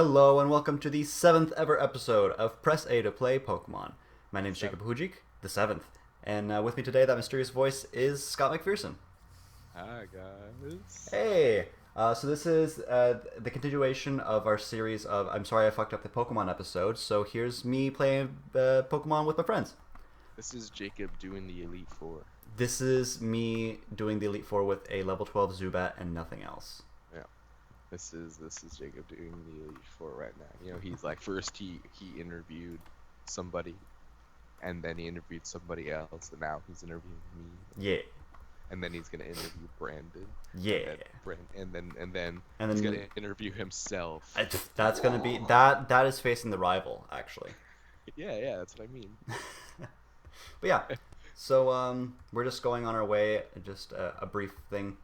Hello and welcome to the 7th ever episode of Press A to Play Pokemon. My name is Jacob Hujik, the 7th, and with me today, that mysterious voice is Scott McPherson. Hi guys. Hey! So this is the continuation of our series of I'm Sorry I Fucked Up the Pokemon episode, so here's me playing Pokemon with my friends. This is Jacob doing the Elite Four. This is me doing the Elite Four with a level 12 Zubat and nothing else. Yeah. This is Jacob doing the Elite Four right now. You know, he's like first he interviewed somebody, and then he interviewed somebody else, and now he's interviewing me. Yeah. And then he's gonna interview Brandon. Yeah. And then he's gonna interview himself. That's gonna be that is facing the rival, actually. Yeah, that's what I mean. But yeah, so we're just going on our way. Just a brief thing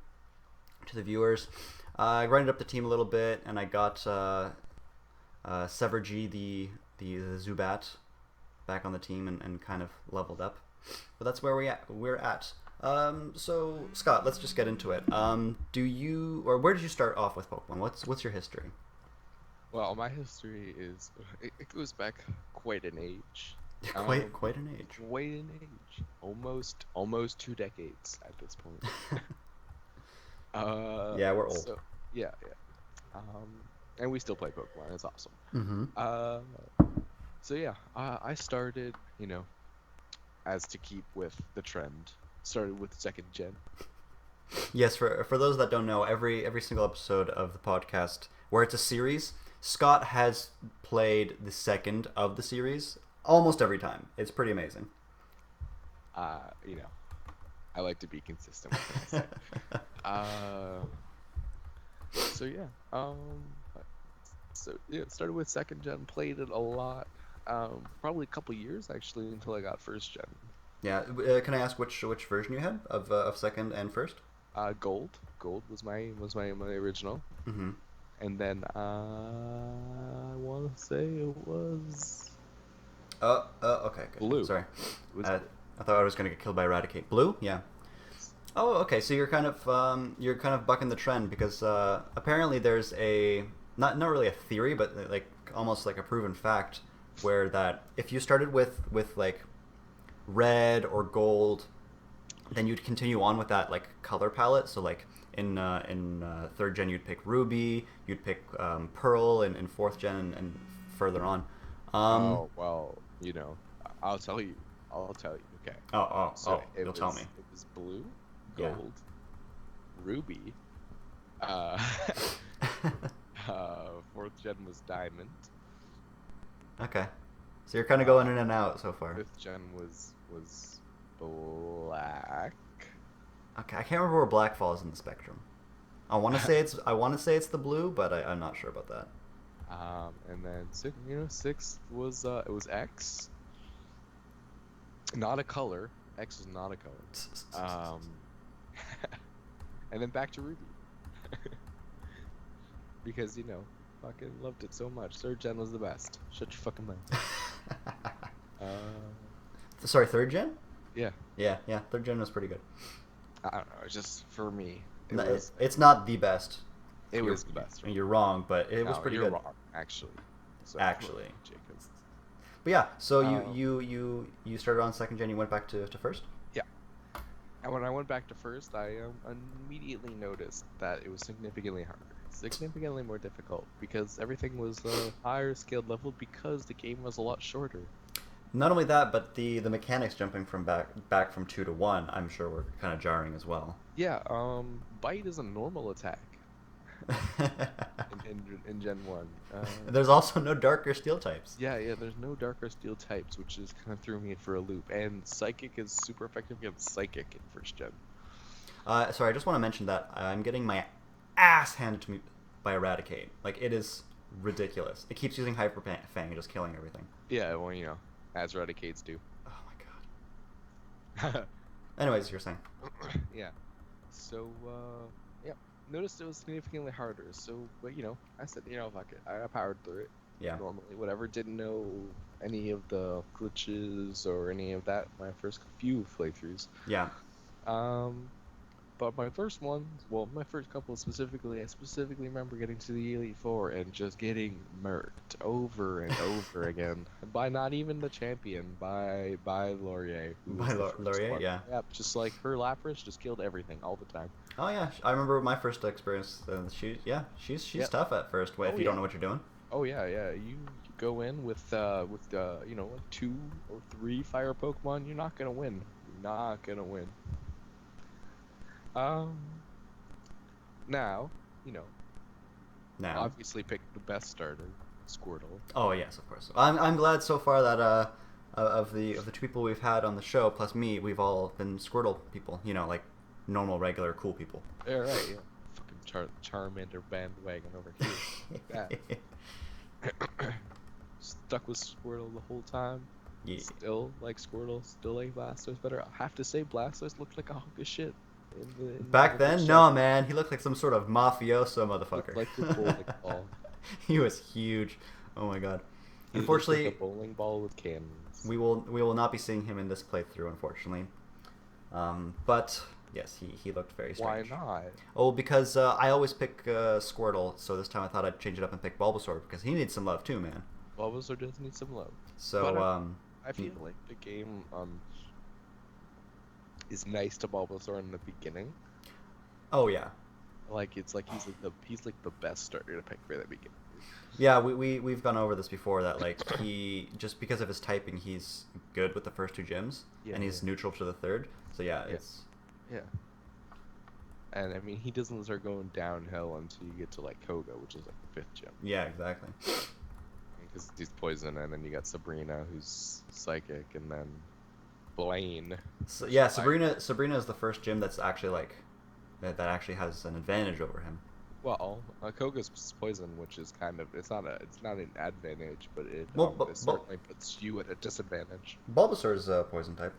to the viewers. I grinded up the team a little bit, and I got Severgy, the Zubat, back on the team and kind of leveled up. But that's where we're at. So Scott, let's just get into it. Where did you start off with Pokemon? What's your history? Well, my history is it goes back quite an age. Quite an age. Quite an age. Almost 2 decades at this point. Yeah, we're old. So, yeah. And we still play Pokemon. It's awesome. Mm-hmm. So yeah, I started, as to keep with the trend, started with 2nd gen. Yes, for those that don't know, every single episode of the podcast, where it's a series, Scott has played the second of the series almost every time. It's pretty amazing. I like to be consistent with it. So yeah, started with 2nd gen, played it a lot, probably a couple years actually until I got 1st gen. Yeah, can I ask which version you had of 2nd and 1st? Gold was my original. Mm-hmm. And then I want to say it was. Okay. Blue. Sorry, I thought I was gonna get killed by Raticate. Blue, yeah. Oh, okay. So you're kind of bucking the trend because apparently there's a not really a theory, but like almost like a proven fact where that if you started with like red or gold, then you'd continue on with that like color palette. So like in 3rd gen you'd pick ruby, you'd pick pearl in 4th gen and further on. Oh well, I'll tell you. Okay. You'll tell me. It was blue, Yeah. gold, ruby. 4th gen was diamond. Okay. So you're kind of going in and out so far. 5th gen was black. Okay, I can't remember where black falls in the spectrum. I want to say it's the blue, but I'm not sure about that. And then 6th was it was X. Not a color. X is not a color. And then back to Ruby. Because fucking loved it so much. 3rd gen was the best. Shut your fucking mouth. Sorry, 3rd gen? Yeah. Yeah. 3rd gen was pretty good. I don't know. It's just for me. It's not the best. It was the best. You're wrong, but it was pretty good. You're wrong, actually. So Actually. Jacob. But yeah, so you started on 2nd gen. You went back to 1st. Yeah. And when I went back to 1st, I immediately noticed that it was significantly harder, significantly more difficult, because everything was higher skilled level because the game was a lot shorter. Not only that, but the mechanics jumping from back from 2 to 1, I'm sure were kind of jarring as well. Yeah. Bite is a normal attack. in Gen 1. There's also no darker steel types. Yeah, there's no darker steel types, which just kind of threw me for a loop. And Psychic is super effective against Psychic in 1st gen. Sorry, I just want to mention that I'm getting my ass handed to me by Raticate. Like, it is ridiculous. It keeps using Hyper Fang and just killing everything. Yeah, well, as Raticates do. Oh my god. Anyways, you're saying. Yeah. So, yeah. Noticed it was significantly harder, so but I said fuck it, I powered through it. Yeah. Normally, whatever. Didn't know any of the glitches or any of that my first few playthroughs. Yeah. But my first one, well, my first couple specifically, I specifically remember getting to the Elite Four and just getting murked over and over again by not even the champion, by Laurier, who By was the first Laurier, one. yeah. Yep, just like her Lapras just killed everything all the time. Oh yeah, I remember my first experience. She's Yep. tough at first if Oh you don't yeah. know what you're doing. Oh yeah, yeah. You go in with you know, like 2 or 3 fire Pokemon, you're not gonna win. You're not gonna win. Um, now, you know, Now. obviously pick the best starter, Squirtle. Oh yes, of course. I'm glad so far that of the two people we've had on the show plus me, we've all been Squirtle people. You know, like normal, regular, cool people. Yeah, right. Yeah. Fucking Charmander bandwagon over here. That. Stuck with Squirtle the whole time. Yeah. Still like Squirtle. Still like Blastoise better. I have to say Blastoise looked like a hunk of shit in Back the then, first no gen. man, he looked like some sort of mafioso Looked motherfucker. like a bowling ball. He was huge. Oh my god. He looked like Unfortunately, a bowling ball with cannons. we will not be seeing him in this playthrough, unfortunately. But yes, he looked very Why strange. not? Oh, because I always pick Squirtle, so this time I thought I'd change it up and pick Bulbasaur because he needs some love too, man. Bulbasaur does need some love. So But I yeah. feel like the game is nice to Bulbasaur in the beginning. Oh yeah, Like it's like he's like the best starter to pick for the beginning. yeah. We've gone over this before that like he just because of his typing, he's good with the first two gyms, Yeah, and he's yeah. neutral to the third. So yeah, Yeah. it's Yeah. And I mean, he doesn't start going downhill until you get to like Koga, which is like the 5th gym. yeah, exactly. Because he's poison, and then you got Sabrina, who's psychic, and then Blaine. So, who's yeah, fire. Sabrina is the first gym that's actually like that actually has an advantage over him. Well, Koga's poison, which is kind of it's not an advantage, but it Well, it certainly puts you at a disadvantage. Bulbasaur is a poison type.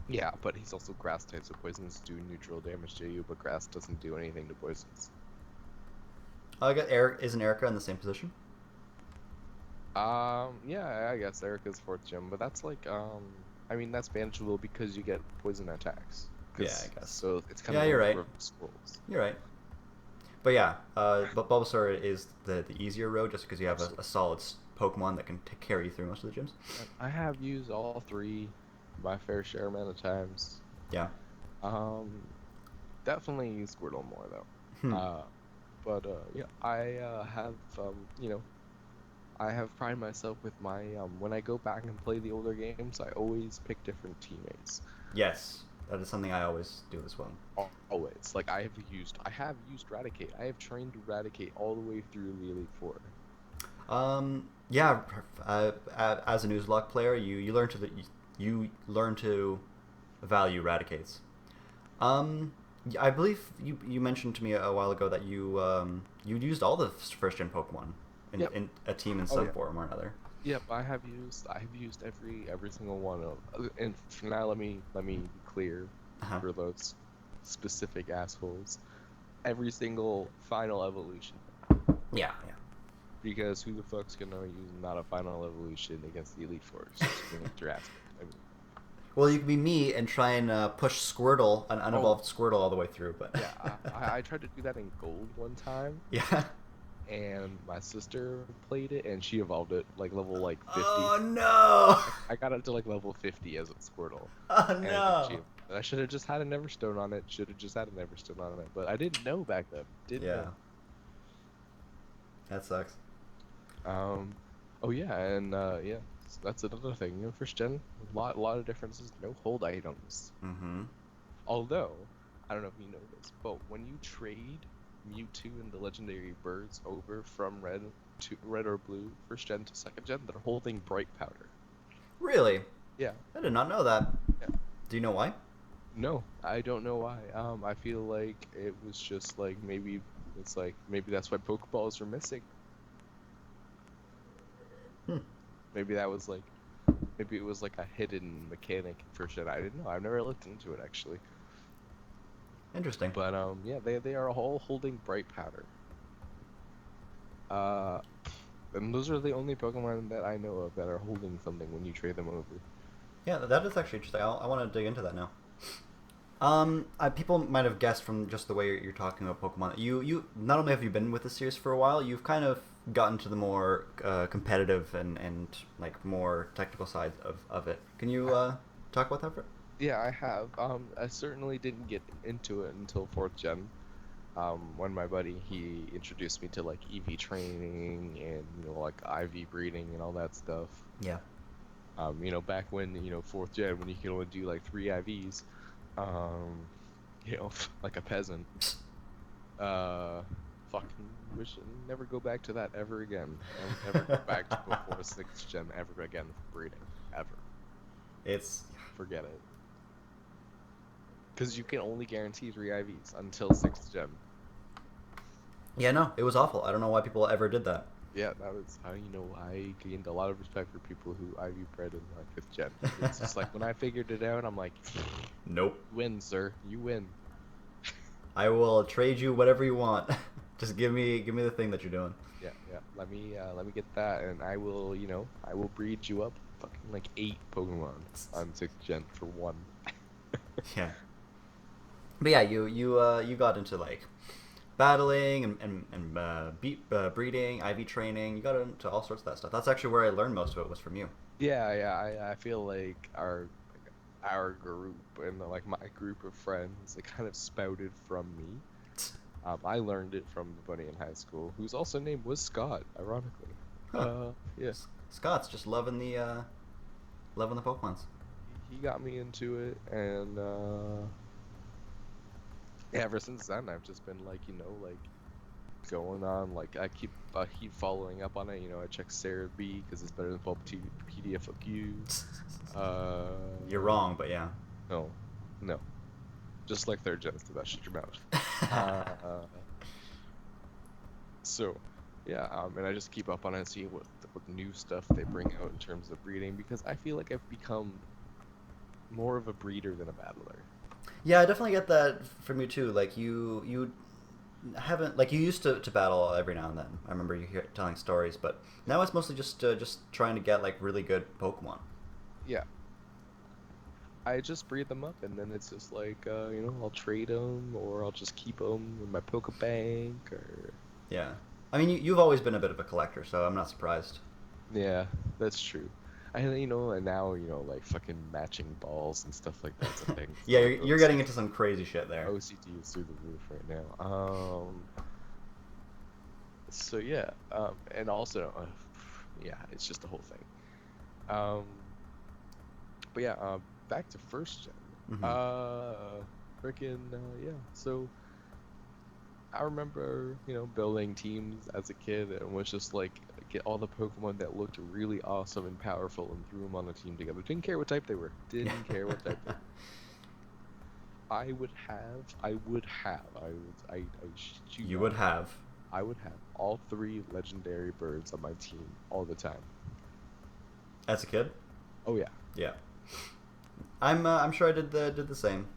Yeah, but he's also grass type, so poisons do neutral damage to you, but grass doesn't do anything to poisons. I got Eric. Isn't Erica in the same position? Yeah, I guess Erica's 4th gym, but that's like, I mean, that's manageable because you get poison attacks. Yeah, I guess. So it's kind Yeah, of you're right. scrolls. You're right. But yeah, but Bulbasaur is the easier road just because you have a solid Pokemon that can carry you through most of the gyms. I have used all 3 my fair share amount of times. Yeah. Definitely use Squirtle more though. Hmm. Yeah, I have, you know, I have prided myself with my, when I go back and play the older games, I always pick different teammates. Yes, that is something I always do as well. Always. Like, I have used Raticate. I have trained Raticate all the way through the Elite Four. Yeah, as a Nuzlocke player, you learn to value Raticates. I believe you mentioned to me a while ago that you used all the first gen Pokemon Yep. in a team in Oh, some yeah. form or another. Yep, I have used every single one of. And for now, let me be clear Uh-huh. for those specific assholes. Every single final evolution. Yeah, yeah. Because who the fuck's gonna use not a final evolution against the Elite Four? It's just gonna get your ass kicked. I mean, Well, you can be me and try and push Squirtle, an unevolved Squirtle, all the way through, but yeah, I tried to do that in Gold one time, yeah. and my sister played it, and she evolved it like level like 50. Oh no! I got it to like level 50 as a Squirtle. Oh And no! I should have just had a Neverstone on it. Should have just had a Neverstone on it, but I didn't know back then. Didn't Yeah, that sucks. know. Oh yeah, and yeah, so that's another thing. You know, first gen, lot of differences. No hold items. Mm-hmm. Although, I don't know if you know this, but when you trade Mewtwo and the legendary birds over from red or blue first gen to second gen, they're holding bright powder. Really? Yeah. I did not know that. Yeah. Do you know why? No, I don't know why. I feel like it was just like maybe that's why Pokeballs are missing. Maybe that was like, maybe it was like a hidden mechanic in first gen. I didn't know. I've never looked into it actually. Interesting. But yeah, they are all holding bright powder. And those are the only Pokemon that I know of that are holding something when you trade them over. Yeah, that is actually interesting. I want to dig into that now. People might have guessed from just the way you're talking about Pokemon. You not only have you been with the series for a while, you've kind of gotten to the more competitive and like more technical side of it. Can you talk about that for? Yeah, I have. I certainly didn't get into it until fourth gen. When my buddy he introduced me to like EV training and like IV breeding and all that stuff. Yeah. Back when fourth gen when you could only do like 3 IVs, um, like a peasant. Fucking wish I'd never go back to that ever again. Never go back to before sixth gen ever again for breeding ever. It's Forget it. Because you can only guarantee 3 IVs until sixth gen. yeah, no, it was awful. I don't know why people ever did that. Yeah, that was how I gained a lot of respect for people who IV bred in like fifth gen. It's just like when I figured it out, I'm like, Nope. you win, sir. You win. I will trade you whatever you want. Just give me the thing that you're doing. Yeah. Let me get that, and I will breed you up fucking like 8 Pokemon on sixth gen for 1. Yeah. But yeah, you got into like battling and breeding, IV training. You got into all sorts of that stuff. That's actually where I learned most of it was from you. Yeah. I feel like our group and like my group of friends, it kind of spouted from me. I learned it from a buddy in high school whose also name was Scott, ironically. Huh. Yeah. Scott's just loving the Pokemons. He got me into it, and ever since then I've just been like like going on, like I keep following up on it. I check Sarah B because it's better than Bulbapedia. Fuck you. You're wrong, but yeah. No. Just like third gen, so that shut your mouth. So, yeah, and I just keep up on it and see what new stuff they bring out in terms of breeding, because I feel like I've become more of a breeder than a battler. Yeah, I definitely get that from you too. Like you haven't like you used to battle every now and then. I remember you telling stories, but now it's mostly just trying to get like really good Pokemon. Yeah. I just breed them up, and then it's just like, I'll trade them, or I'll just keep them in my Pokebank, or... Yeah. I mean, you've always been a bit of a collector, so I'm not surprised. Yeah, that's true. And now, like, fucking matching balls and stuff like that's a thing. So Yeah, like, you're getting into some crazy shit there. OCD is through the roof right now. So yeah, and also, yeah, it's just the whole thing. But yeah, back to first gen. Freaking yeah. So I remember, building teams as a kid and was just like get all the Pokemon that looked really awesome and powerful and threw them on a team together. Didn't care what type they were. Didn't care what type they were. I would have all 3 legendary birds on my team all the time. As a kid? Oh yeah. Yeah. I'm sure I did the same.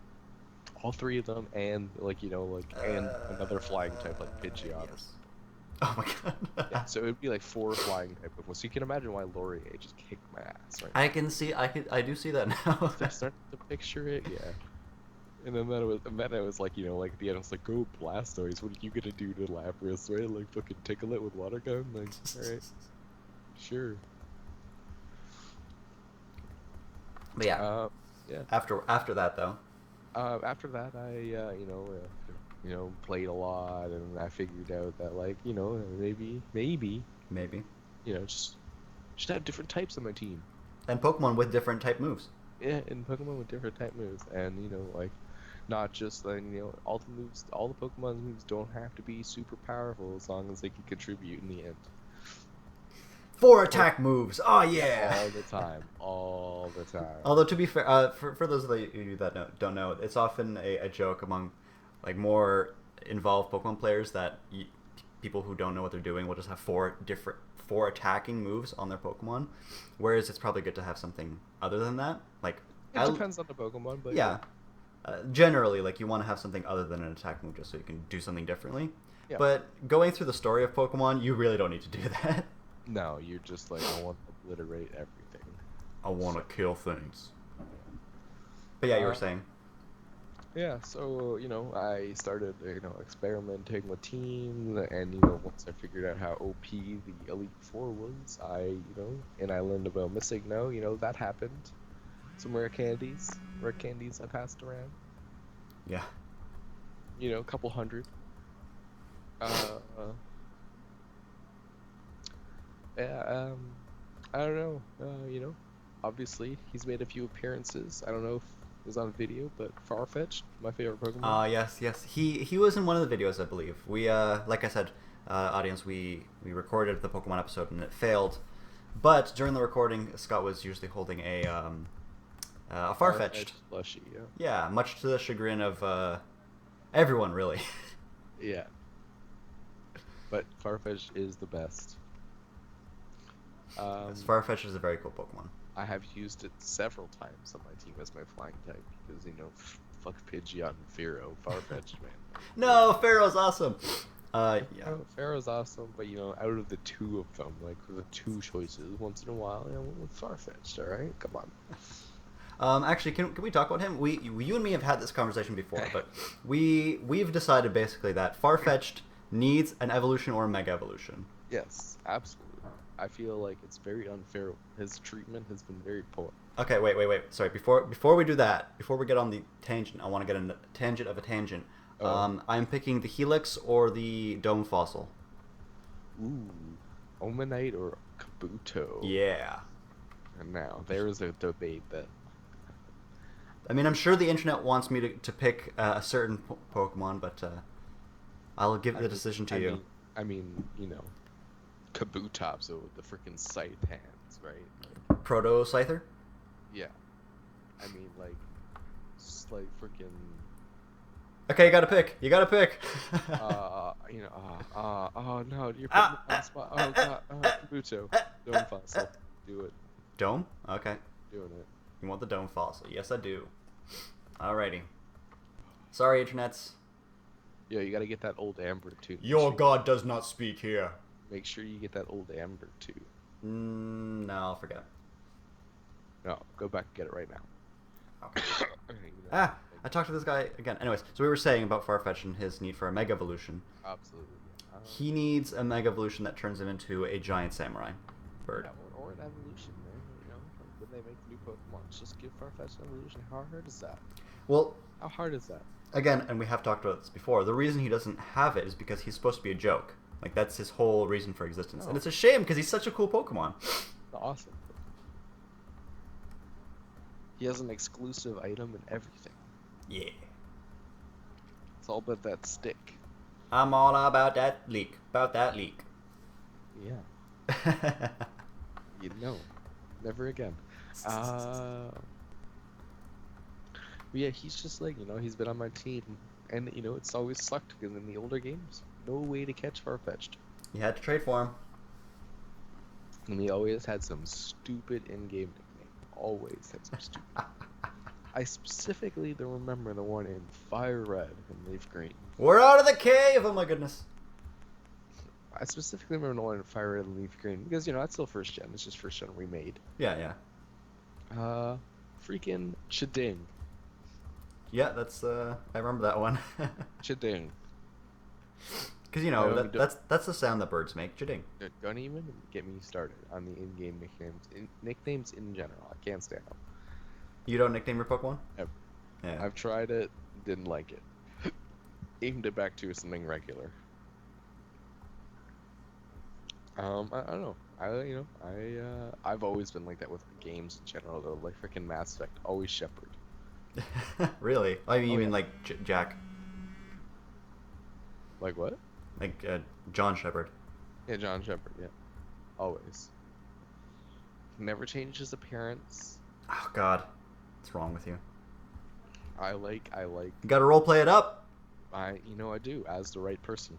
All 3 of them, and and another flying type like Pidgeot. Yes. Oh my god. Yeah, so it would be like 4 flying type Pokemon. So you can imagine why Laurier just kicked my ass, right? I do see that now. I started to picture it, yeah. And then it was like, like at the end, I was like, go Blastoise, what are you gonna do to Lapras, right? Like, fucking tickle it with water gun? Like, alright. Sure. But yeah. Yeah. After that, though. After that, I, played a lot, and I figured out that, like, maybe, just have different types on my team. And Pokemon with different type moves. Yeah, and Pokemon with different type moves, and like, not just all the moves, all the Pokemon's moves don't have to be super powerful as long as they can contribute in the end. 4 attack moves. Oh yeah. All the time. Although to be fair, for those of you that don't know, it's often a joke among like more involved Pokemon players that people who don't know what they're doing will just have 4 attacking moves on their Pokemon, whereas it's probably good to have something other than that. Like it depends on the Pokemon, but yeah. Generally, like you want to have something other than an attack move just so you can do something differently. Yeah. But going through the story of Pokemon, you really don't need to do that. No, you're just like, I want to obliterate everything. I want to kill things. But yeah, you were saying. Yeah, so I started experimenting with teams, and once I figured out how OP the Elite Four was, and I learned about Mystic. No, that happened. Some rare candies I passed around. Yeah. A couple hundred. Uh, yeah. I don't know. Obviously he's made a few appearances. I don't know if it was on video, but Farfetch'd, my favorite Pokemon. Yes, yes. He was in one of the videos, I believe. We like I said, audience, we recorded the Pokemon episode and it failed. But during the recording, Scott was usually holding a Farfetch'd. Farfetch'd plushie. Yeah. Yeah, much to the chagrin of everyone, really. Yeah. But Farfetch is the best. Yes, Um, Farfetch'd is a very cool Pokemon. I have used it several times on my team as my flying type because fuck Pidgeot and Pharaoh, Farfetch, man. No, Pharaoh's awesome. Yeah. Pharaoh's awesome, but out of the two of them, like the two choices, once in a while, I went with Farfetch. All right, come on. Actually, can we talk about him? You and me have had this conversation before, but we've decided basically that Farfetch'd needs an evolution or a mega evolution. Yes, absolutely. I feel like it's very unfair. His treatment has been very poor. Okay, wait. Sorry, before we do that, before we get on the tangent, I want to get a tangent of a tangent. Oh. I'm picking the Helix or the Dome Fossil. Ooh, Omanite or Kabuto? Yeah. And now there's a debate that. I mean, I'm sure the internet wants me to pick a certain Pokemon, but I'll give the decision to you. I mean, Kabutops with the freaking scythe hands, right? Proto Scyther? Yeah. I mean, just like freaking. Okay, you gotta pick. Oh no, you're putting me on the spot. Oh god, Kabuto, Dome Fossil, do it, Dome? Okay. doing it. You want the Dome Fossil? Yes, I do. Alrighty. Sorry, internets. Yeah, you gotta get that old Amber too. Your god does not speak here. Make sure you get that old Amber too. No, I'll forget. No, go back and get it right now. I talked to this guy again. Anyways, so we were saying about Farfetch and his need for a Mega Evolution. Absolutely. He needs a Mega Evolution that turns him into a giant samurai bird. Yeah, or an evolution, man. When they make new Pokemon, just give Farfetch an evolution. How hard is that? Well, How hard is that? again, and we have talked about this before, the reason he doesn't have it is because he's supposed to be a joke. Like, that's his whole reason for existence. Oh. And it's a shame because he's such a cool Pokemon. Awesome. He has an exclusive item and everything. Yeah. It's all about that stick. I'm all about that leak. Yeah. Never again. Yeah, he's just he's been on my team, and it's always sucked because in the older games, no way to catch Farfetch'd, You had to trade for him. and he always had some stupid in-game nickname. Always had some stupid. I specifically don't remember the one in Fire Red and Leaf Green. We're out of the cave! Oh my goodness. I specifically remember the one in Fire Red and Leaf Green because that's still first gen. It's just first gen remade. Yeah. Freaking Chiding. Yeah, that's I remember that one. Chiding. Because that's the sound that birds make. Chiding. Don't even get me started on the in-game nicknames. Nicknames in general, I can't stand them. You don't nickname your Pokemon? Ever. Yeah. I've tried it, didn't like it. Aimed it back to something regular. I don't know. I've always been like that with games in general though. Like freaking Mass Effect, always Shepard. Really? I mean, you mean yeah. like Jack? Like what? Like John Shepard? Yeah, John Shepard. Yeah, always. Never changed his appearance. Oh God, what's wrong with you? I like. You gotta roleplay it up. I do as the right person.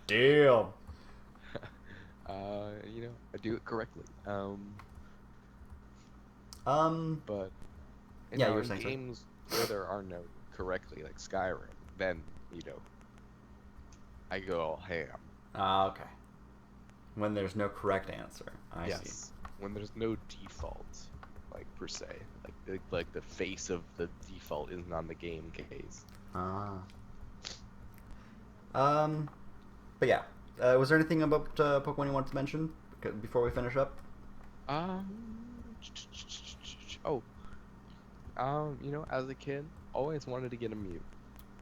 Damn. I do it correctly. But yeah, you were in saying games where there are no correctly, like Skyrim, then I go all ham. Okay. When there's no correct answer, I see. When there's no default, like per se, like the face of the default isn't on the game case. Ah. Um, but yeah, was there anything about Pokemon you wanted to mention before we finish up? Um, oh, as a kid, always wanted to get a Mew.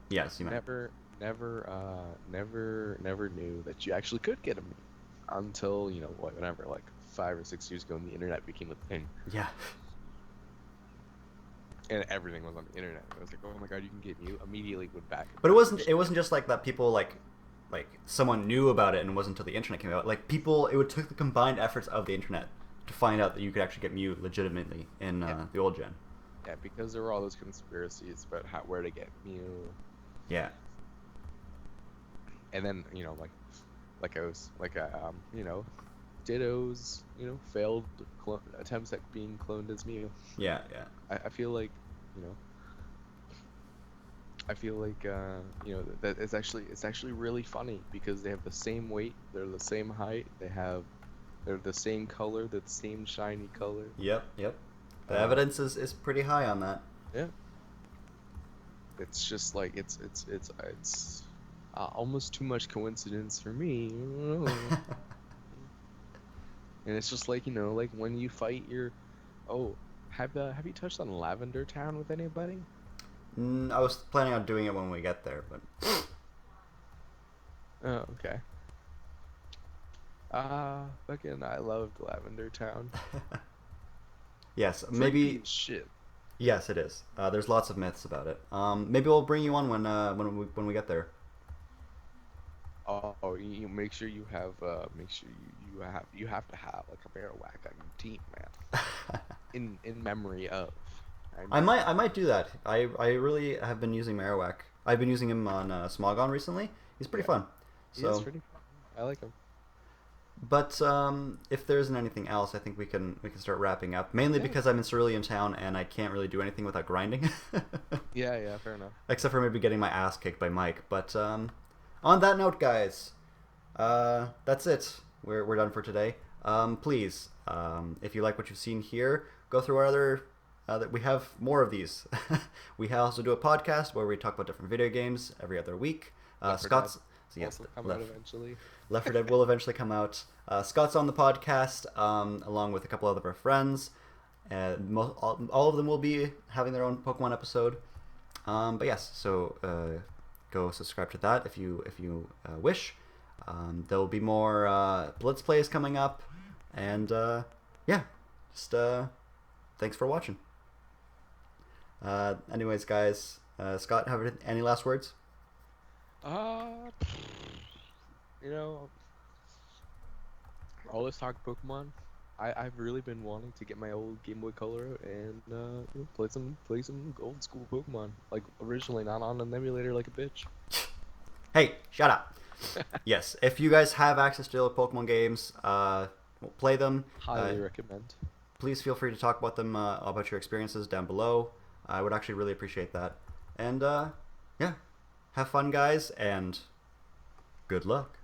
Yes, you meant. Never knew that you actually could get a Mew until whenever, like 5 or 6 years ago, when the internet became a thing, Yeah. and everything was on the internet. I was like, oh my god, you can get Mew. Immediately went back. But it wasn't just like that. People like someone knew about it, and it wasn't until the internet came out. Like people, it would took the combined efforts of the internet to find out that you could actually get Mew legitimately in the old gen. Yeah, because there were all those conspiracies about where to get Mew, Yeah. and then like I was like Ditto's failed attempts at being cloned as Mew. Yeah. Yeah. I feel like you know that it's actually really funny because they have the same weight, they're the same height, they're the same color, they're the same shiny color. Yep. Yep. The evidence is pretty high on that. Yeah. It's just like it's almost too much coincidence for me. And it's just like like when you fight your have you touched on Lavender Town with anybody? I was planning on doing it when we get there, but Oh, okay. Fucking I loved Lavender Town. yes, Creepy maybe. as shit. Yes, it is. There's lots of myths about it. Maybe we'll bring you on when we get there. Oh, you make sure you have you have to have like a Marowak on your team, man. In memory of. I might do that. I really have been using Marowak. I've been using him on Smogon recently. He's pretty fun. So. He's pretty fun. I like him. But if there isn't anything else, I think we can start wrapping up. Mainly because I'm in Cerulean Town and I can't really do anything without grinding. Yeah, fair enough. Except for maybe getting my ass kicked by Mike. But on that note, guys, that's it. We're done for today. Please, if you like what you've seen here, go through our other. That we have more of these. We also do a podcast where we talk about different video games every other week. Scott's. So yes, come out eventually. Left 4 Dead will eventually come out. Scott's on the podcast, along with a couple of our friends. All of them will be having their own Pokemon episode. But yes, so go subscribe to that if you wish. There will be more Blitz plays coming up, and yeah, just thanks for watching. Anyways, guys, Scott, have any last words? Always talk Pokemon. I've really been wanting to get my old Game Boy Color out and play some old school Pokemon, like originally, not on an emulator like a bitch. Hey, shut up. Yes, if you guys have access to Pokemon games, play them. Highly recommend. Please feel free to talk about them, about your experiences down below. I would actually really appreciate that. And yeah, have fun, guys, and good luck.